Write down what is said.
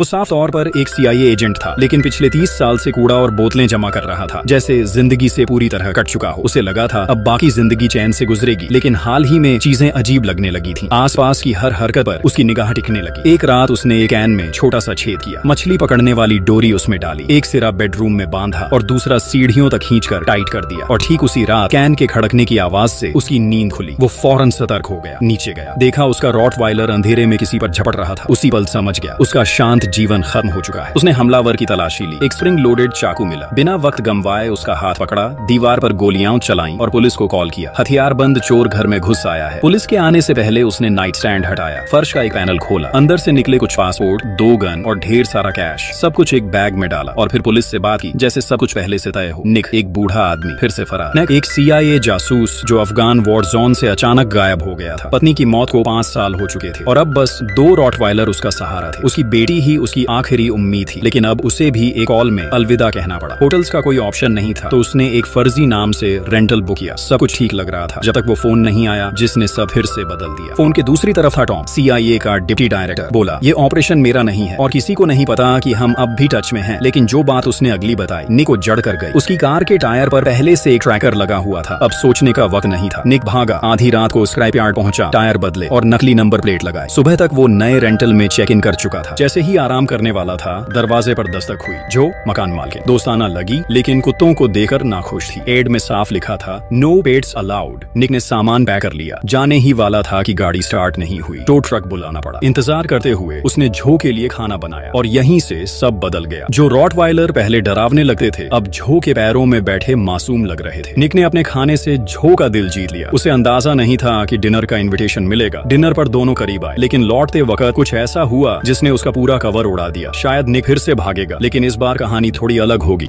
वो साफ तौर पर एक CIA एजेंट था, लेकिन पिछले 30 साल से कूड़ा और बोतलें जमा कर रहा था, जैसे जिंदगी से पूरी तरह कट चुका हो। उसे लगा था अब बाकी जिंदगी चैन से गुजरेगी, लेकिन हाल ही में चीजें अजीब लगने लगी थीं। आसपास की हर हरकत पर उसकी निगाह टिकने लगी। एक रात उसने एक कैन में छोटा सा छेद किया, मछली पकड़ने वाली डोरी उसमें डाली, एक सिरा बेडरूम में बांधा और दूसरा सीढ़ियों तक खींचकर टाइट कर दिया। और ठीक उसी रात कैन के खड़कने की आवाज से उसकी नींद खुली। वो फौरन सतर्क हो गया, नीचे गया, देखा उसका रॉटवाइलर अंधेरे में किसी पर झपट रहा था। उसी पल समझ गया उसका शांत जीवन खत्म हो चुका है। उसने हमलावर की तलाशी ली। एक स्प्रिंग लोडेड चाकू मिला। बिना वक्त गंवाए उसका हाथ पकड़ा, दीवार पर गोलियां चलाईं और पुलिस को कॉल किया। हथियारबंद चोर घर में घुस आया है। पुलिस के आने से पहले उसने नाइट स्टैंड हटाया, फर्श का एक पैनल खोला, अंदर से निकले कुछ पासपोर्ट, 2 गन और ढेर सारा कैश, सब कुछ एक बैग में डाला और फिर पुलिस से बात की जैसे सब कुछ पहले से तय हो। निक, एक बूढ़ा आदमी, फिर से फरार। निक एक CIA जासूस जो अफगान वॉर जोन से अचानक गायब हो गया था। पत्नी की मौत को 5 साल हो चुके थे और अब बस 2 रॉटवाइलर उसका सहारा थे। उसकी बेटी ही उसकी आखिरी उम्मीद थी, लेकिन अब उसे भी एक कॉल में अलविदा कहना पड़ा। होटल्स का कोई ऑप्शन नहीं था, तो उसने एक फर्जी नाम से रेंटल बुक किया। सब कुछ ठीक लग रहा था जब तक वो फोन नहीं आया जिसने सब फिर से बदल दिया। फोन के दूसरी तरफ था टॉम, CIA का डिप्टी डायरेक्टर। बोला, ये ऑपरेशन मेरा नहीं है और किसी को नहीं पता कि हम अब भी टच में हैं। लेकिन जो बात उसने अगली बताई निक को जड़ कर गई। उसकी कार के टायर पर पहले से एक ट्रैकर लगा हुआ था। अब सोचने का वक्त नहीं था। निक भागा, आधी रात को स्क्रैप यार्ड पहुंचा, टायर बदले और नकली नंबर प्लेट लगाए। सुबह तक वो नए रेंटल में चेक इन कर चुका था। जैसे ही आराम करने वाला था, दरवाजे पर दस्तक हुई। जो मकान मालिक दोस्ताना लगी, लेकिन कुत्तों को देखकर नाखुश थी। एड में साफ लिखा था, नो पेट्स अलाउड। निक ने सामान पैक कर लिया, जाने ही वाला था कि गाड़ी स्टार्ट नहीं हुई। टो ट्रक बुलाना पड़ा। इंतजार करते हुए उसने जो के लिए खाना बनाया और यहीं से सब बदल गया। जो रॉटवाइलर पहले डरावने लगते थे, अब जो के पैरों में बैठे मासूम लग रहे थे। निक ने अपने खाने से जो का दिल जीत लिया। उसे अंदाजा नहीं था कि डिनर का इन्विटेशन मिलेगा। डिनर पर दोनों करीब आए, लेकिन लौटते वक्त कुछ ऐसा हुआ जिसने उसका पूरा कवर उड़ा दिया। शायद निक फिर से भागेगा, लेकिन इस बार कहानी थोड़ी अलग होगी।